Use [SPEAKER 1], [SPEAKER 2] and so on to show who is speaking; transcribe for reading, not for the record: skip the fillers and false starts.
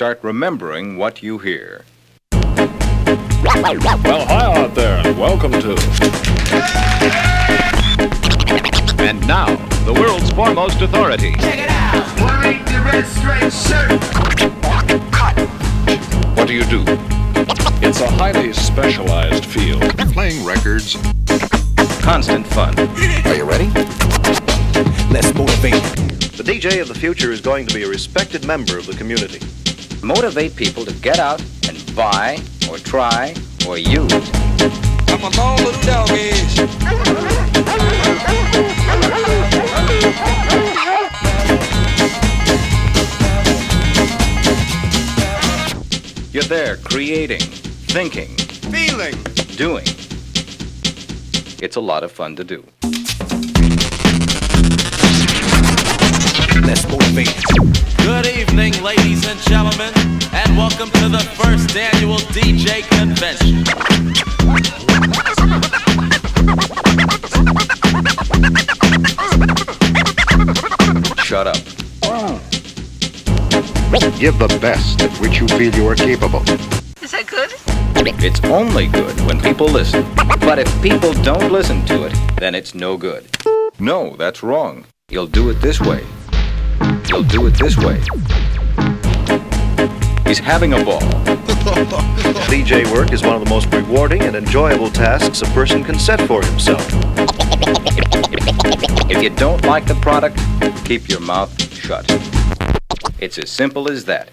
[SPEAKER 1] start remembering what you hear.
[SPEAKER 2] Well, hi out there, and welcome to...
[SPEAKER 1] And now, the world's foremost authority.
[SPEAKER 3] Check it out! What ain't the red striped shirt?
[SPEAKER 1] Cut! What do you do?
[SPEAKER 2] It's a highly specialized field.
[SPEAKER 4] Playing records.
[SPEAKER 1] Constant fun.
[SPEAKER 4] Are you ready? Let's motivate.
[SPEAKER 5] The DJ of the future is going to be a respected member of the community.
[SPEAKER 1] Motivate people to get out and buy, or try, or use.
[SPEAKER 6] I'm a long little doggies.
[SPEAKER 1] You're there creating, thinking,
[SPEAKER 6] Feeling.
[SPEAKER 1] doing. It's a lot of fun to do.
[SPEAKER 4] Let's motivate.
[SPEAKER 7] Good evening, ladies and gentlemen, and welcome to the first annual DJ convention.
[SPEAKER 1] Shut up.
[SPEAKER 4] Give the best at which you feel you are capable.
[SPEAKER 8] Is that good?
[SPEAKER 1] It's only good when people listen. But if people don't listen to it, then it's no good. No, that's wrong. You'll do it this way. You'll do it this way. He's having a ball.
[SPEAKER 5] DJ work is one of the most rewarding and enjoyable tasks a person can set for himself.
[SPEAKER 1] If you don't like the product, keep your mouth shut. It's as simple as that.